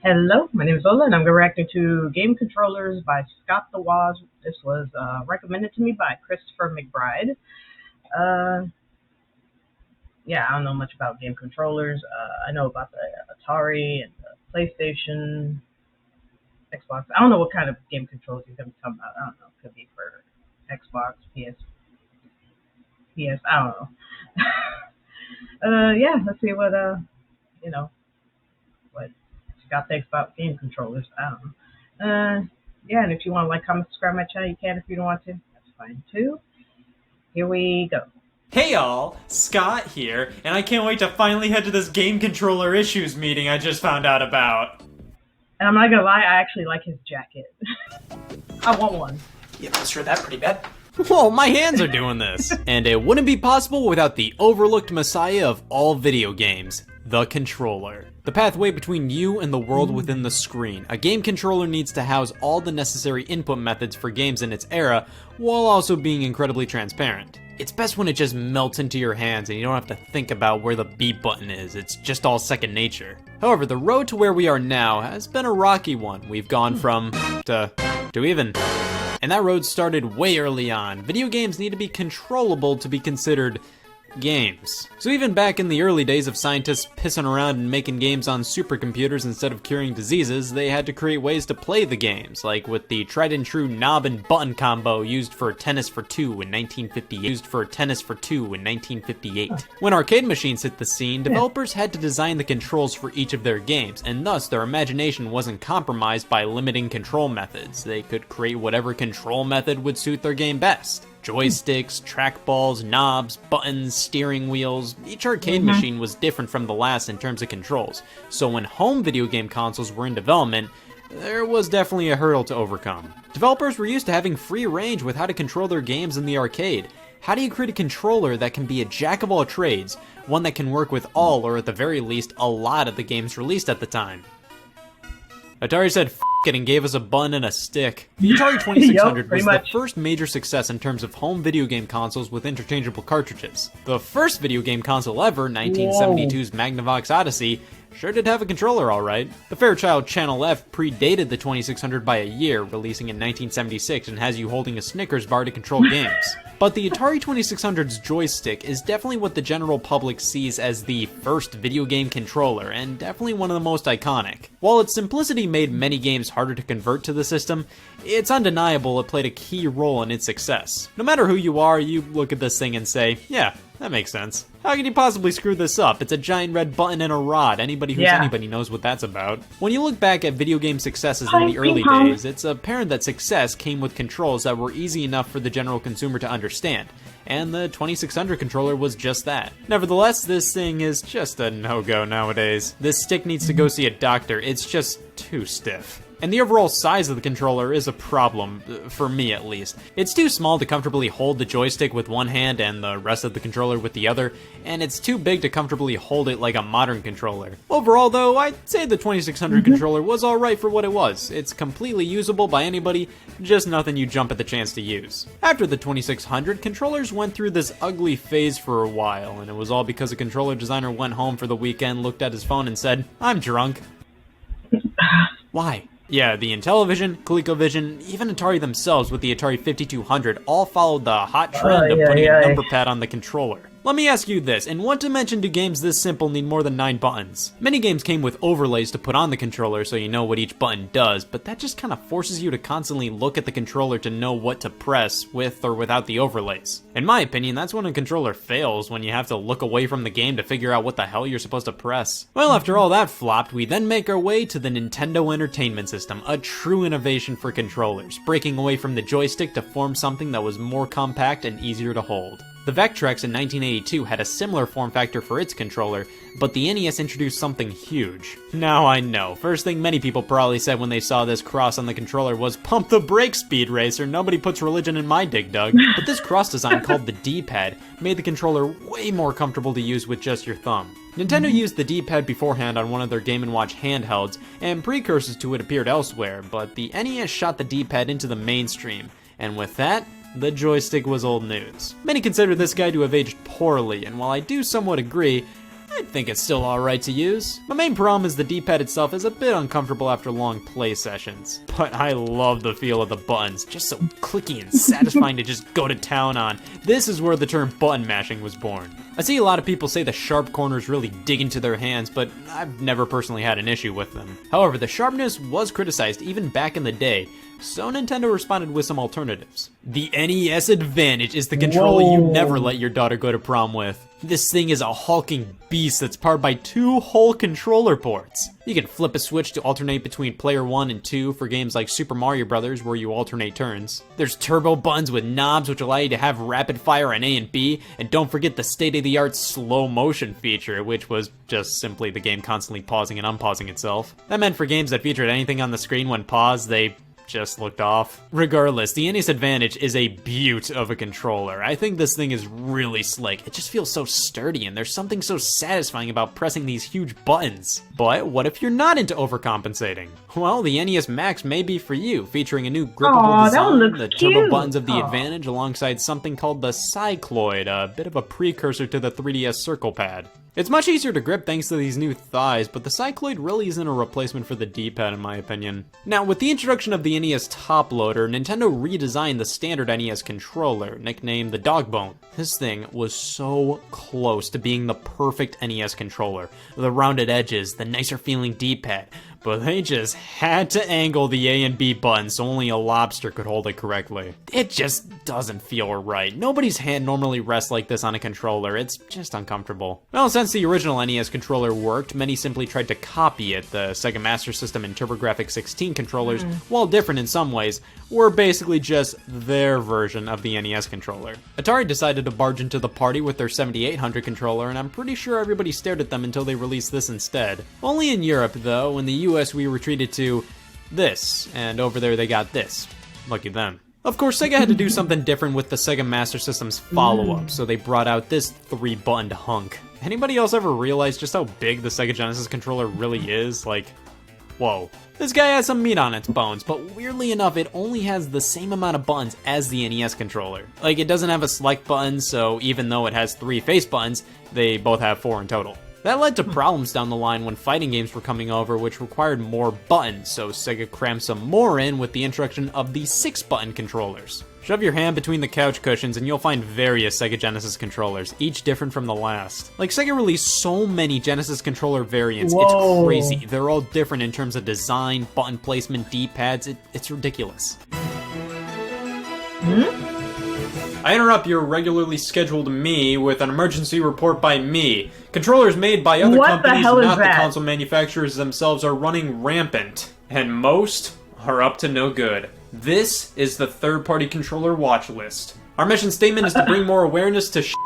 Hello, my name is Lola, and I'm reacting to Game Controllers by Scott the Woz. This was recommended to me by Christopher McBride. Uh, yeah, I don't know much about game controllers. I know about the Atari and the PlayStation, Xbox. I don't know what kind of game controllers he's going to be talking about. I don't know. It could be for Xbox, PS. I don't know. Yeah, let's see what you know what Scott thinks about game controllers. I don't know. Yeah, and if you want to like, comment, subscribe to my channel, you can. If you don't want to, that's fine too. Here we go. Hey y'all, Scott here, and I can't wait to finally head to this game controller issues meeting I just found out about. And I'm not gonna lie, I actually like his jacket. I want one. Yeah, sure, that pretty bad. Whoa, my hands are doing this! And it wouldn't be possible without the overlooked messiah of all video games, the controller. The pathway between you and the world within the screen. A game controller needs to house all the necessary input methods for games in its era, while also being incredibly transparent. It's best when it just melts into your hands and you don't have to think about where the B button is, it's just all second nature. However, the road to where we are now has been a rocky one. We've gone from to even. And that road started way early on. Video games need to be controllable to be considered games. So even back in the early days of scientists pissing around and making games on supercomputers instead of curing diseases, they had to create ways to play the games, like with the tried and true knob and button combo used for Tennis for Two in 1958. When arcade machines hit the scene, developers had to design the controls for each of their games, and thus their imagination wasn't compromised by limiting control methods. They could create whatever control method would suit their game best. Joysticks, trackballs, knobs, buttons, steering wheels. Each arcade machine was different from the last in terms of controls, so when home video game consoles were in development, there was definitely a hurdle to overcome. Developers were used to having free range with how to control their games in the arcade. How do you create a controller that can be a jack of all trades, one that can work with all, or at the very least, a lot of the games released at the time? Atari said F it and gave us a button and a stick. The Atari 2600 was the first major success in terms of home video game consoles with interchangeable cartridges. The first video game console ever, 1972's Magnavox Odyssey, sure did have a controller alright. The Fairchild Channel F predated the 2600 by a year, releasing in 1976 and has you holding a Snickers bar to control games. But the Atari 2600's joystick is definitely what the general public sees as the first video game controller, and definitely one of the most iconic. While its simplicity made many games harder to convert to the system, it's undeniable it played a key role in its success. No matter who you are, you look at this thing and say, yeah, that makes sense. How can you possibly screw this up? It's a giant red button and a rod. Anybody who's anybody knows what that's about. When you look back at video game successes in the early days, it's apparent that success came with controls that were easy enough for the general consumer to understand. And the 2600 controller was just that. Nevertheless, this thing is just a no-go nowadays. This stick needs to go see a doctor. It's just too stiff. And the overall size of the controller is a problem, for me at least. It's too small to comfortably hold the joystick with one hand and the rest of the controller with the other, and it's too big to comfortably hold it like a modern controller. Overall though, I'd say the 2600 controller was alright for what it was. It's completely usable by anybody, just nothing you jump at the chance to use. After the 2600, controllers went through this ugly phase for a while, and it was all because a controller designer went home for the weekend, looked at his phone and said, "I'm drunk." Why? Yeah, the Intellivision, ColecoVision, even Atari themselves with the Atari 5200 all followed the hot trend of putting a number pad on the controller. Let me ask you this, in what dimension do games this simple need more than 9 buttons? Many games came with overlays to put on the controller so you know what each button does, but that just kind of forces you to constantly look at the controller to know what to press with or without the overlays. In my opinion, that's when a controller fails, when you have to look away from the game to figure out what the hell you're supposed to press. Well, after all that flopped, we then make our way to the Nintendo Entertainment System, a true innovation for controllers, breaking away from the joystick to form something that was more compact and easier to hold. The Vectrex in 1982 had a similar form factor for its controller, but the NES introduced something huge. Now I know, first thing many people probably said when they saw this cross on the controller was, "Pump the brakes, Speed Racer, nobody puts religion in my dig dug." But this cross design called the D-pad made the controller way more comfortable to use with just your thumb. Nintendo used the D-pad beforehand on one of their Game & Watch handhelds, and precursors to it appeared elsewhere, but the NES shot the D-pad into the mainstream, and with that, the joystick was old news. Many consider this guy to have aged poorly, and while I do somewhat agree, I think it's still alright to use. My main problem is the D-pad itself is a bit uncomfortable after long play sessions. But I love the feel of the buttons, just so clicky and satisfying to just go to town on. This is where the term button mashing was born. I see a lot of people say the sharp corners really dig into their hands, but I've never personally had an issue with them. However, the sharpness was criticized even back in the day, so Nintendo responded with some alternatives. The NES Advantage is the controller you never let your daughter go to prom with. This thing is a hulking beast that's powered by 2 whole controller ports. You can flip a switch to alternate between player 1 and 2 for games like Super Mario Bros. Where you alternate turns. There's turbo buttons with knobs which allow you to have rapid fire on A and B, and don't forget the state-of-the-art slow motion feature, which was just simply the game constantly pausing and unpausing itself. That meant for games that featured anything on the screen when paused, they just looked off. Regardless, the NES Advantage is a beaut of a controller. I think this thing is really slick. It just feels so sturdy, and there's something so satisfying about pressing these huge buttons. But what if you're not into overcompensating? Well, the NES Max may be for you, featuring a new grippable design, the turbo buttons of the Advantage alongside something called the Cycloid, a bit of a precursor to the 3DS Circle Pad. It's much easier to grip thanks to these new thighs, but the Cycloid really isn't a replacement for the D-pad in my opinion. Now, with the introduction of the NES Top Loader, Nintendo redesigned the standard NES controller, nicknamed the Dogbone. This thing was so close to being the perfect NES controller. The rounded edges, the nicer feeling D-pad, but they just had to angle the A and B buttons so only a lobster could hold it correctly. It just doesn't feel right. Nobody's hand normally rests like this on a controller. It's just uncomfortable. Well, since the original NES controller worked, many simply tried to copy it. The Sega Master System and TurboGrafx 16 controllers, while different in some ways, were basically just their version of the NES controller. Atari decided to barge into the party with their 7800 controller, and I'm pretty sure everybody stared at them until they released this instead. Only in Europe, though. In the US, we retreated to this, and over there they got this. Lucky them. Of course, Sega had to do something different with the Sega Master System's follow-up, so they brought out this 3-buttoned hunk. Anybody else ever realize just how big the Sega Genesis controller really is? Like, whoa. This guy has some meat on its bones, but weirdly enough, it only has the same amount of buttons as the NES controller. Like, it doesn't have a select button, so even though it has 3 face buttons, they both have 4 in total. That led to problems down the line when fighting games were coming over, which required more buttons, so Sega crammed some more in with the introduction of the 6-button controllers. Shove your hand between the couch cushions and you'll find various Sega Genesis controllers, each different from the last. Like, Sega released so many Genesis controller variants, It's crazy. They're all different in terms of design, button placement, D-pads, it's ridiculous. I interrupt your regularly scheduled me with an emergency report by me. Controllers made by other companies, not the console manufacturers themselves, are running rampant. And most are up to no good. This is the third-party controller watch list. Our mission statement is to bring more awareness to shit.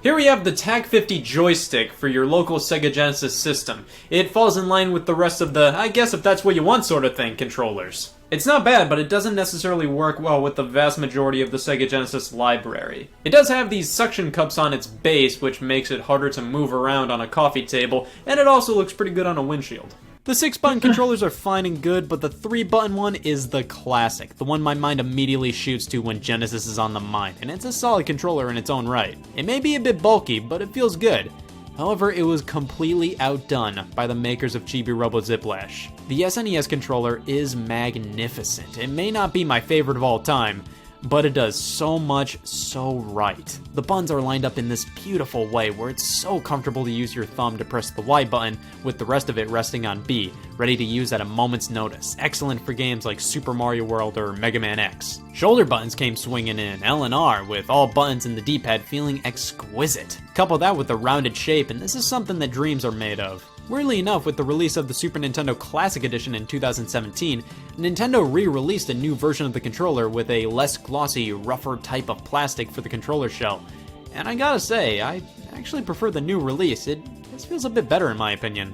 Here we have the TAC-50 joystick for your local Sega Genesis system. It falls in line with the rest of the, I guess if that's what you want sort of thing, controllers. It's not bad, but it doesn't necessarily work well with the vast majority of the Sega Genesis library. It does have these suction cups on its base, which makes it harder to move around on a coffee table, and it also looks pretty good on a windshield. The 6-button controllers are fine and good, but the 3-button one is the classic, the one my mind immediately shoots to when Genesis is on the mind, and it's a solid controller in its own right. It may be a bit bulky, but it feels good. However, it was completely outdone by the makers of Chibi Robo Ziplash. The SNES controller is magnificent. It may not be my favorite of all time, but it does so much so right. The buttons are lined up in this beautiful way where it's so comfortable to use your thumb to press the Y button with the rest of it resting on B, ready to use at a moment's notice. Excellent for games like Super Mario World or Mega Man X. Shoulder buttons came swinging in, L and R, with all buttons in the D-pad feeling exquisite. Couple that with the rounded shape, and this is something that dreams are made of. Weirdly enough, with the release of the Super Nintendo Classic Edition in 2017, Nintendo re-released a new version of the controller with a less glossy, rougher type of plastic for the controller shell. And I gotta say, I actually prefer the new release. It just feels a bit better in my opinion.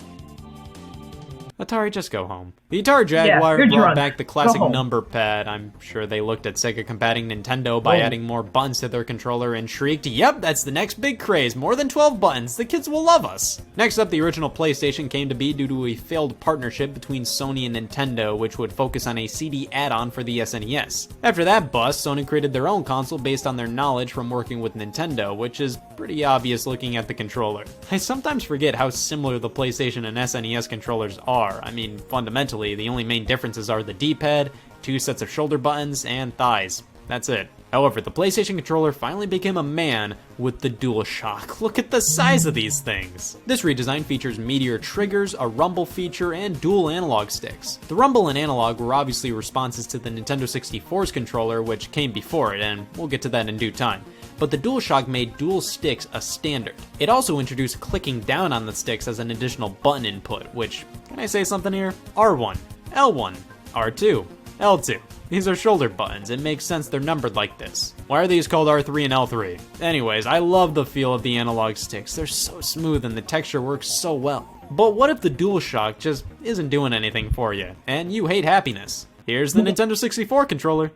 Atari, just go home. The Atari Jaguar you're brought drunk. back the Go classic home. number pad. I'm sure they looked at Sega combating Nintendo by adding more buttons to their controller and shrieked, "Yep, that's the next big craze. More than 12 buttons. The kids will love us." Next up, the original PlayStation came to be due to a failed partnership between Sony and Nintendo, which would focus on a CD add-on for the SNES. After that bust, Sony created their own console based on their knowledge from working with Nintendo, which is pretty obvious looking at the controller. I sometimes forget how similar the PlayStation and SNES controllers are. I mean, fundamentally, the only main differences are the D-pad, 2 sets of shoulder buttons, and thighs. That's it. However, the PlayStation controller finally became a man with the DualShock. Look at the size of these things! This redesign features Meteor triggers, a rumble feature, and dual analog sticks. The rumble and analog were obviously responses to the Nintendo 64's controller, which came before it, and we'll get to that in due time. But the DualShock made dual sticks a standard. It also introduced clicking down on the sticks as an additional button input, which, can I say something here? R1, L1, R2, L2. These are shoulder buttons. It makes sense they're numbered like this. Why are these called R3 and L3? Anyways, I love the feel of the analog sticks. They're so smooth and the texture works so well. But what if the DualShock just isn't doing anything for you, and you hate happiness? Here's the Nintendo 64 controller.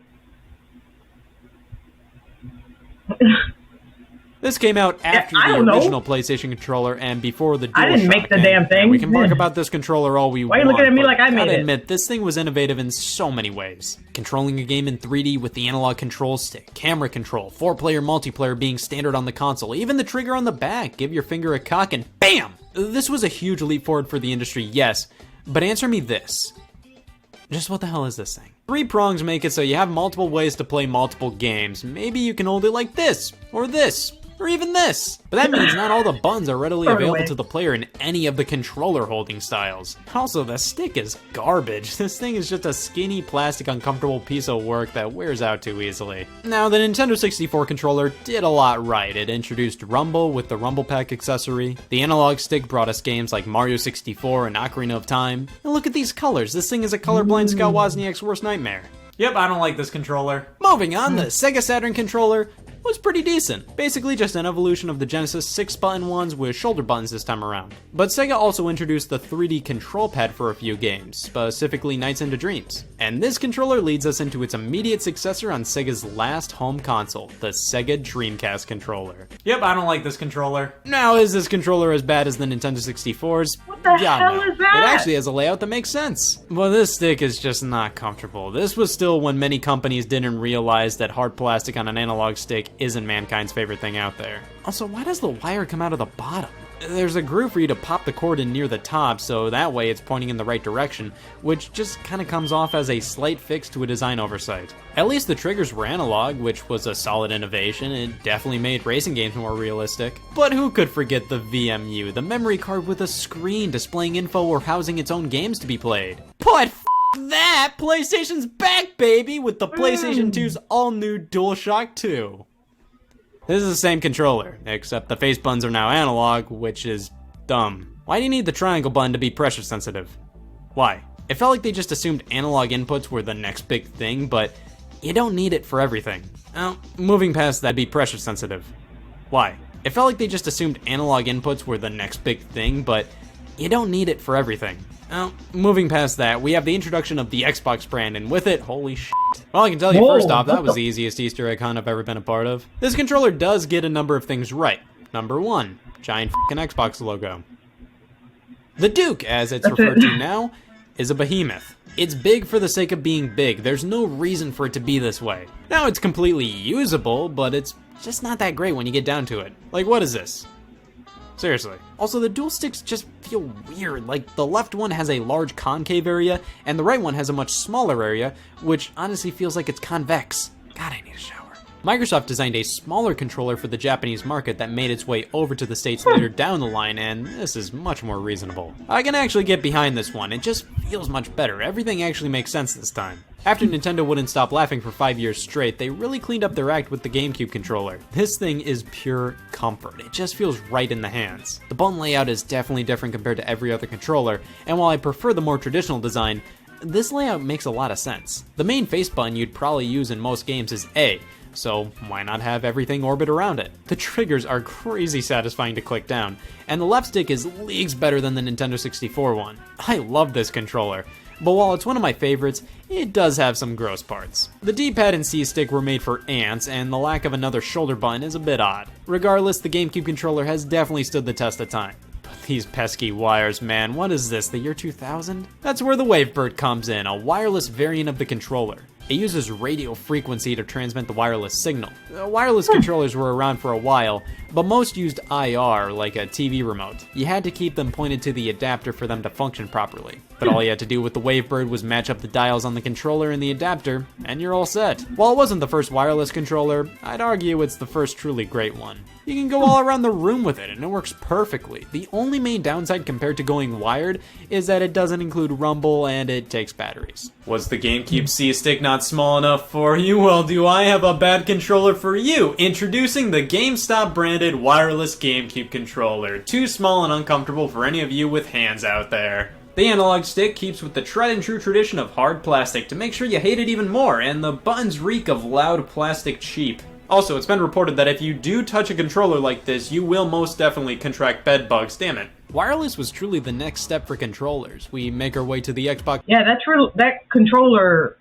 This came out after the original PlayStation controller and before the DualShock. I didn't make the damn thing. And we can bark about this controller all we want. Why are you looking at me like I made gotta it? admit, this thing was innovative in so many ways. Controlling a game in 3D with the analog control stick, camera control, 4-player multiplayer being standard on the console, even the trigger on the back, give your finger a cock and BAM! This was a huge leap forward for the industry, yes, but answer me this. Just what the hell is this thing? 3 prongs make it so you have multiple ways to play multiple games. Maybe you can hold it like this, or even this. But that means not all the buttons are readily available to the player in any of the controller holding styles. Also, the stick is garbage. This thing is just a skinny, plastic, uncomfortable piece of work that wears out too easily. Now, the Nintendo 64 controller did a lot right. It introduced Rumble with the Rumble Pack accessory. The analog stick brought us games like Mario 64 and Ocarina of Time. And look at these colors. This thing is a colorblind Scott Wozniak's worst nightmare. Yep, I don't like this controller. Moving on, the Sega Saturn controller was pretty decent. Basically just an evolution of the Genesis 6-button ones with shoulder buttons this time around. But Sega also introduced the 3D control pad for a few games, specifically Nights into Dreams. And this controller leads us into its immediate successor on Sega's last home console, the Sega Dreamcast controller. Yep, I don't like this controller. Now, is this controller as bad as the Nintendo 64's? What the hell is that? It actually has a layout that makes sense. Well, this stick is just not comfortable. This was still when many companies didn't realize that hard plastic on an analog stick isn't mankind's favorite thing out there. Also, why does the wire come out of the bottom? There's a groove for you to pop the cord in near the top, so that way it's pointing in the right direction, which just kind of comes off as a slight fix to a design oversight. At least the triggers were analog, which was a solid innovation. It definitely made racing games more realistic. But who could forget the VMU, the memory card with a screen displaying info or housing its own games to be played? But that! PlayStation's back, baby, with the PlayStation 2's all-new DualShock 2. This is the same controller, except the face buttons are now analog, which is dumb. Why do you need the triangle button to be pressure sensitive? Why? It felt like they just assumed analog inputs were the next big thing, but you don't need it for everything. Well, moving past that, be pressure sensitive. Why? It felt like they just assumed analog inputs were the next big thing, but you don't need it for everything. Well, moving past that, we have the introduction of the Xbox brand, and with it, holy shit. Well, I can tell you first off, that was the easiest Easter egg hunt I've ever been a part of. This controller does get a number of things right. Number 1, giant f***ing Xbox logo. The Duke, as it's referred to now, is a behemoth. It's big for the sake of being big. There's no reason for it to be this way. Now, it's completely usable, but it's just not that great when you get down to it. Like, what is this? Seriously. Also, the dual sticks just feel weird. Like, the left one has a large concave area, and the right one has a much smaller area, which honestly feels like it's convex. God, I need a shower. Microsoft designed a smaller controller for the Japanese market that made its way over to the States later down the line, and this is much more reasonable. I can actually get behind this one. It just feels much better. Everything actually makes sense this time. After Nintendo wouldn't stop laughing for 5 years straight, they really cleaned up their act with the GameCube controller. This thing is pure comfort. It just feels right in the hands. The button layout is definitely different compared to every other controller, and while I prefer the more traditional design, this layout makes a lot of sense. The main face button you'd probably use in most games is A, so why not have everything orbit around it? The triggers are crazy satisfying to click down, and the left stick is leagues better than the Nintendo 64 one. I love this controller, but while it's one of my favorites, it does have some gross parts. The D-pad and C-stick were made for ants, and the lack of another shoulder button is a bit odd. Regardless, the GameCube controller has definitely stood the test of time. These pesky wires, man, what is this, the year 2000? That's where the Wavebird comes in, a wireless variant of the controller. It uses radio frequency to transmit the wireless signal. Wireless controllers were around for a while, but most used IR, like a TV remote. You had to keep them pointed to the adapter for them to function properly. But all you had to do with the Wavebird was match up the dials on the controller and the adapter, and you're all set. While it wasn't the first wireless controller, I'd argue it's the first truly great one. You can go all around the room with it, and it works perfectly. The only main downside compared to going wired is that it doesn't include rumble and it takes batteries. Was the GameCube C-Stick not small enough for you? Well, do I have a bad controller for you? Introducing the GameStop branded wireless GameCube controller. Too small and uncomfortable for any of you with hands out there. The analog stick keeps with the tried and true tradition of hard plastic to make sure you hate it even more, and the buttons reek of loud plastic cheap. Also, it's been reported that if you do touch a controller like this, you will most definitely contract bed bugs, damn it. Wireless was truly the next step for controllers. We make our way to the Xbox. Yeah, that controller,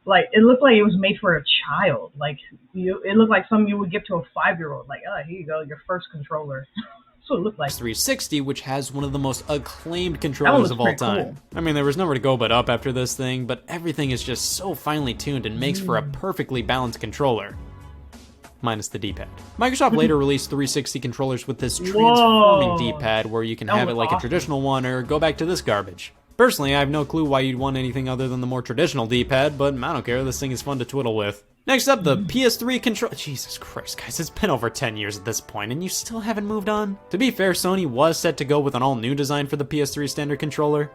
like, it looked like it was made for a child. Like, it looked like something you would give to a 5-year-old. Like, oh, here you go, your first controller. That's what it looked like. 360, which has one of the most acclaimed controllers of all time. Cool. I mean, there was nowhere to go but up after this thing, but everything is just so finely tuned and makes for a perfectly balanced controller. Minus the D-pad. Microsoft later released 360 controllers with this transforming D-pad where you can have it like a traditional one or go back to this garbage. Personally, I have no clue why you'd want anything other than the more traditional D-pad, but I don't care, this thing is fun to twiddle with. Next up, the PS3 controller. Jesus Christ, guys, it's been over 10 years at this point, and you still haven't moved on? To be fair, Sony was set to go with an all-new design for the PS3 standard controller.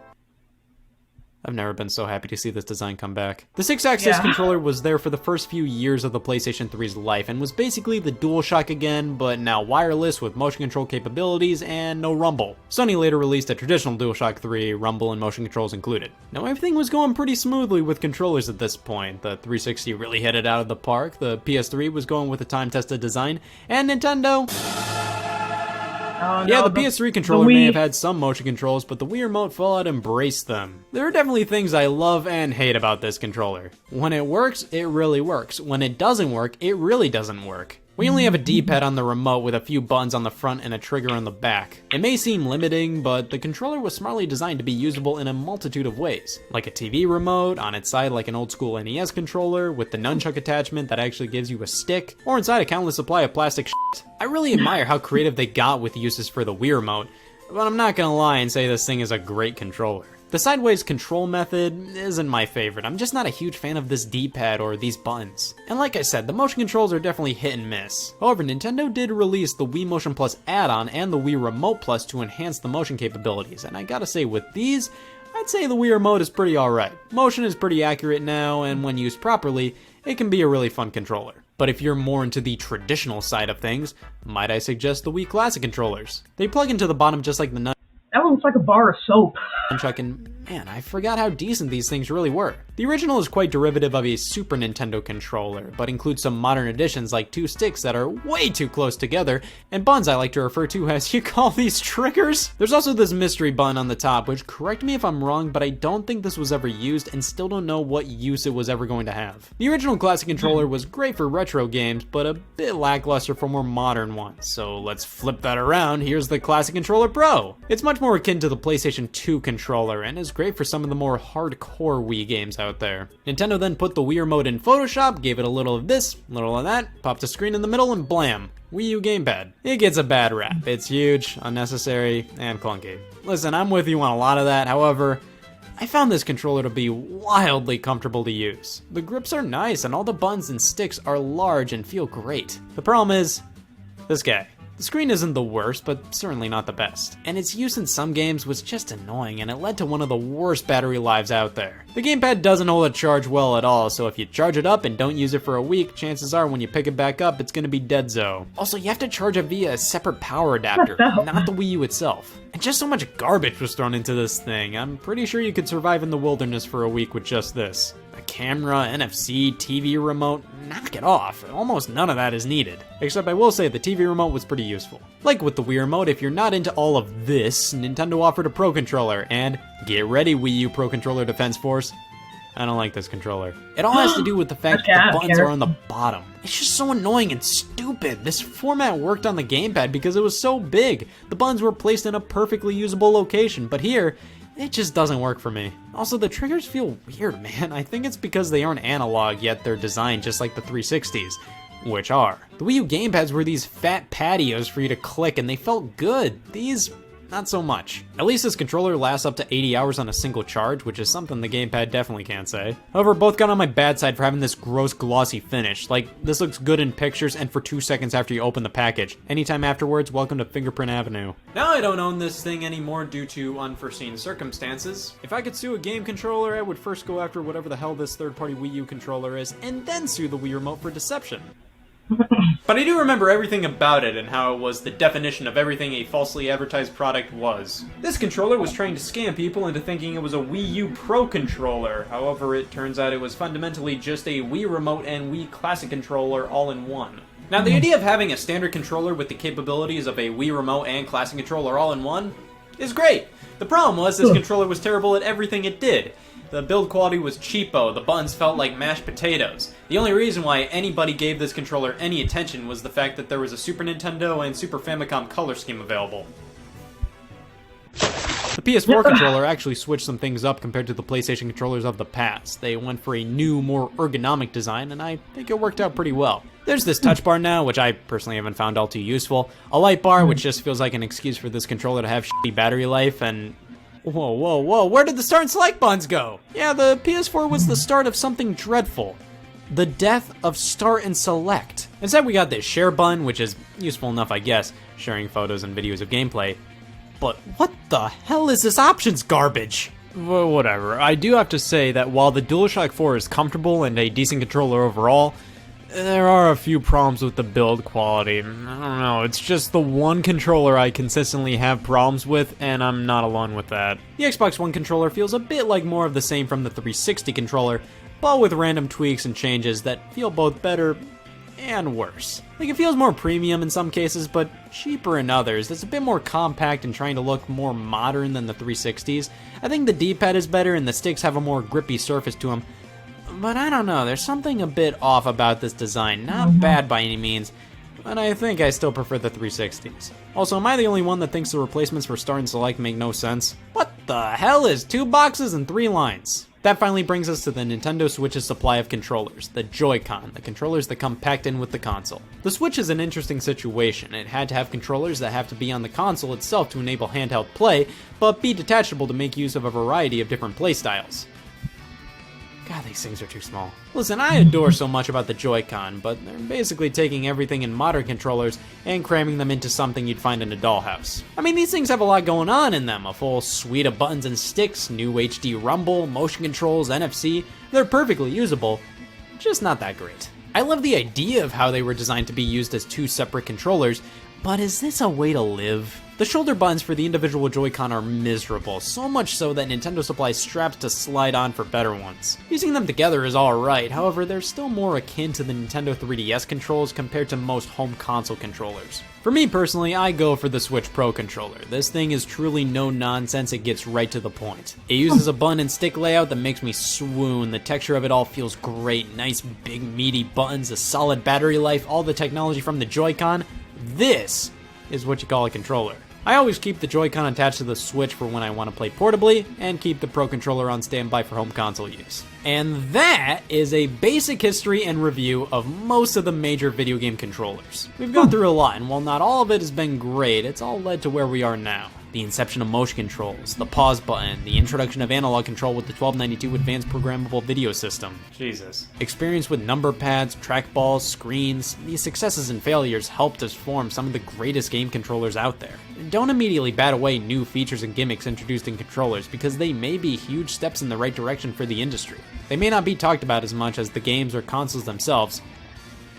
I've never been so happy to see this design come back. The 6-axis controller was there for the first few years of the PlayStation 3's life and was basically the DualShock again, but now wireless with motion control capabilities and no rumble. Sony later released a traditional DualShock 3, rumble and motion controls included. Now everything was going pretty smoothly with controllers at this point. The 360 really hit it out of the park, the PS3 was going with a time-tested design, and Nintendo... yeah, the PS3 controller may have had some motion controls, but the Wii Remote Fallout embraced them. There are definitely things I love and hate about this controller. When it works, it really works. When it doesn't work, it really doesn't work. We only have a D-pad on the remote with a few buttons on the front and a trigger on the back. It may seem limiting, but the controller was smartly designed to be usable in a multitude of ways. Like a TV remote, on its side like an old school NES controller, with the nunchuck attachment that actually gives you a stick, or inside a countless supply of plastic shit. I really admire how creative they got with uses for the Wii Remote, but I'm not gonna lie and say this thing is a great controller. The sideways control method isn't my favorite. I'm just not a huge fan of this D-pad or these buttons. And like I said, the motion controls are definitely hit and miss. However, Nintendo did release the Wii Motion Plus add-on and the Wii Remote Plus to enhance the motion capabilities, and I gotta say with these, I'd say the Wii Remote is pretty alright. Motion is pretty accurate now, and when used properly, it can be a really fun controller. But if you're more into the traditional side of things, might I suggest the Wii Classic controllers. They plug into the bottom just like the that one looks like a bar of soap. nunchuck, and man, I forgot how decent these things really were. The original is quite derivative of a Super Nintendo controller, but includes some modern additions like two sticks that are way too close together, and buttons I like to refer to as, you call these triggers? There's also this mystery button on the top, which, correct me if I'm wrong, but I don't think this was ever used and still don't know what use it was ever going to have. The original classic controller was great for retro games, but a bit lackluster for more modern ones, so let's flip that around. Here's the Classic Controller Pro. It's much more akin to the PlayStation 2 controller and is great for some of the more hardcore Wii games out there. Nintendo then put the Wii Remote in Photoshop, gave it a little of this, a little of that, popped a screen in the middle, and blam, Wii U gamepad. It gets a bad rap. It's huge, unnecessary, and clunky. Listen, I'm with you on a lot of that, however, I found this controller to be wildly comfortable to use. The grips are nice and all the buttons and sticks are large and feel great. The problem is, this guy. The screen isn't the worst, but certainly not the best. And its use in some games was just annoying, and it led to one of the worst battery lives out there. The gamepad doesn't hold a charge well at all, so if you charge it up and don't use it for a week, chances are when you pick it back up, it's gonna be dead-zo. Also, you have to charge it via a separate power adapter, not the Wii U itself. And just so much garbage was thrown into this thing, I'm pretty sure you could survive in the wilderness for a week with just this. A camera, NFC, TV remote, knock it off. Almost none of that is needed. Except I will say the TV remote was pretty useful. Like with the Wii Remote, if you're not into all of this, Nintendo offered a Pro Controller, and get ready Wii U Pro Controller Defense Force. I don't like this controller. It all has to do with the fact that the buttons are on the bottom. It's just so annoying and stupid. This format worked on the gamepad because it was so big. The buttons were placed in a perfectly usable location, but here, it just doesn't work for me. Also, the triggers feel weird, man. I think it's because they aren't analog, yet they're designed just like the 360s, which are. The Wii U gamepads were these fat patios for you to click, and they felt good. These, not so much. At least this controller lasts up to 80 hours on a single charge, which is something the gamepad definitely can't say. However, both got on my bad side for having this gross glossy finish. Like, this looks good in pictures and for 2 seconds after you open the package. Anytime afterwards, welcome to Fingerprint Avenue. Now I don't own this thing anymore due to unforeseen circumstances. If I could sue a game controller, I would first go after whatever the hell this third-party Wii U controller is, and then sue the Wii Remote for deception. But I do remember everything about it and how it was the definition of everything a falsely advertised product was. This controller was trying to scam people into thinking it was a Wii U Pro controller. However, it turns out it was fundamentally just a Wii Remote and Wii Classic controller all in one. Now, the idea of having a standard controller with the capabilities of a Wii Remote and Classic controller all in one is great. The problem was this controller was terrible at everything it did. The build quality was cheapo, the buttons felt like mashed potatoes. The only reason why anybody gave this controller any attention was the fact that there was a Super Nintendo and Super Famicom color scheme available. The PS4 controller actually switched some things up compared to the PlayStation controllers of the past. They went for a new, more ergonomic design, and I think it worked out pretty well. There's this touch bar now, which I personally haven't found all too useful, a light bar, which just feels like an excuse for this controller to have shitty battery life, and whoa, whoa, whoa, where did the start and select buttons go? Yeah, the PS4 was the start of something dreadful. The death of start and select. Instead, we got this share button, which is useful enough, I guess, sharing photos and videos of gameplay. But what the hell is this options garbage? Well, whatever. I do have to say that while the DualShock 4 is comfortable and a decent controller overall, there are a few problems with the build quality. I don't know, it's just the one controller I consistently have problems with, and I'm not alone with that. The Xbox One controller feels a bit like more of the same from the 360 controller, but with random tweaks and changes that feel both better and worse. Like, it feels more premium in some cases, but cheaper in others. It's a bit more compact and trying to look more modern than the 360s. I think the D-pad is better and the sticks have a more grippy surface to them. But I don't know, there's something a bit off about this design. Not bad by any means, but I think I still prefer the 360s. Also, am I the only one that thinks the replacements for Start and Select make no sense? What the hell is 2 boxes and 3 lines? That finally brings us to the Nintendo Switch's supply of controllers, the Joy-Con, the controllers that come packed in with the console. The Switch is an interesting situation. It had to have controllers that have to be on the console itself to enable handheld play, but be detachable to make use of a variety of different playstyles. God, these things are too small. Listen, I adore so much about the Joy-Con, but they're basically taking everything in modern controllers and cramming them into something you'd find in a dollhouse. I mean, these things have a lot going on in them. A full suite of buttons and sticks, new HD rumble, motion controls, NFC. They're perfectly usable, just not that great. I love the idea of how they were designed to be used as 2 separate controllers, but is this a way to live? The shoulder buttons for the individual Joy-Con are miserable, so much so that Nintendo supplies straps to slide on for better ones. Using them together is alright, however, they're still more akin to the Nintendo 3DS controls compared to most home console controllers. For me personally, I go for the Switch Pro controller. This thing is truly no nonsense, it gets right to the point. It uses a button and stick layout that makes me swoon. The texture of it all feels great, nice big meaty buttons, a solid battery life, all the technology from the Joy-Con. This is what you call a controller. I always keep the Joy-Con attached to the Switch for when I want to play portably, and keep the Pro Controller on standby for home console use. And that is a basic history and review of most of the major video game controllers. We've gone through a lot, and while not all of it has been great, it's all led to where we are now. The inception of motion controls, the pause button, the introduction of analog control with the 1292 Advanced Programmable Video System. Jesus. Experience with number pads, trackballs, screens, these successes and failures helped us form some of the greatest game controllers out there. Don't immediately bat away new features and gimmicks introduced in controllers because they may be huge steps in the right direction for the industry. They may not be talked about as much as the games or consoles themselves,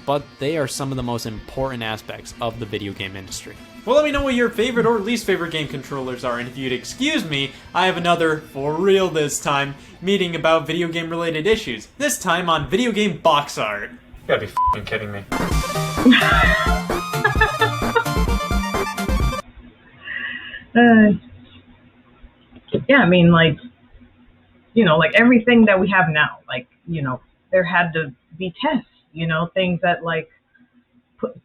but they are some of the most important aspects of the video game industry. Well, let me know what your favorite or least favorite game controllers are, and if you'd excuse me, I have another, for real this time, meeting about video game related issues. This time on video game box art. You gotta be f***ing kidding me. Yeah, I mean, like, you know, like everything that we have now, like, you know, there had to be tests, you know, things that like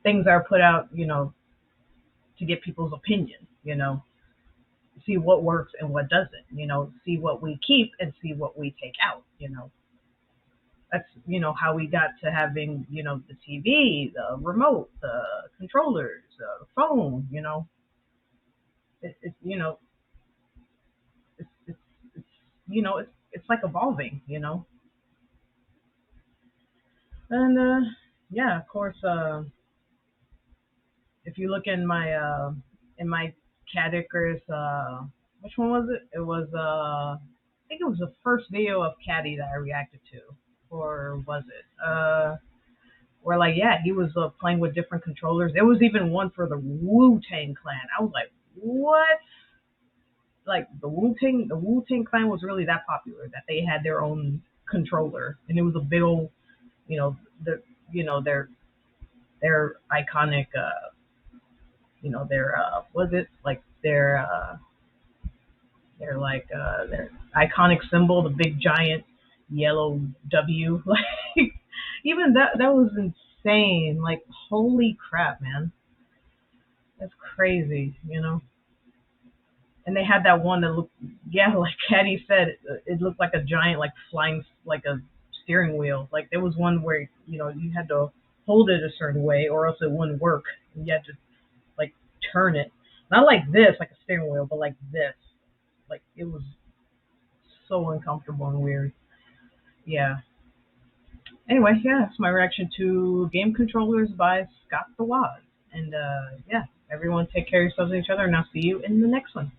things are put out, you know, to get people's opinion, you know, see what works and what doesn't, you know, see what we keep and see what we take out, you know. That's, you know, how we got to having, you know, the TV, the remote, the controllers, the phone, you know. It's you know, it's you know, it's like evolving, you know. And yeah, of course, if you look in my Cat Icarus, which one was it? It was I think it was the first video of Caddy that I reacted to, or was it? Where like yeah, he was playing with different controllers. There was even one for the Wu-Tang Clan. I was like, what? Like the Wu-Tang Clan was really that popular that they had their own controller, and it was a big old, you know, their iconic, you know, their was it like their like their iconic symbol, the big giant yellow W. Like even that was insane. Like holy crap, man, that's crazy, you know. And they had that one that looked, yeah, like Caddy said, it looked like a giant, like flying, like a steering wheel. Like there was one where, you know, you had to hold it a certain way or else it wouldn't work. And you had to like turn it, not like this, like a steering wheel, but like this. Like it was so uncomfortable and weird. Yeah. Anyway, yeah, that's my reaction to Game Controllers by Scott the Woz. And yeah, everyone take care of yourselves and each other, and I'll see you in the next one.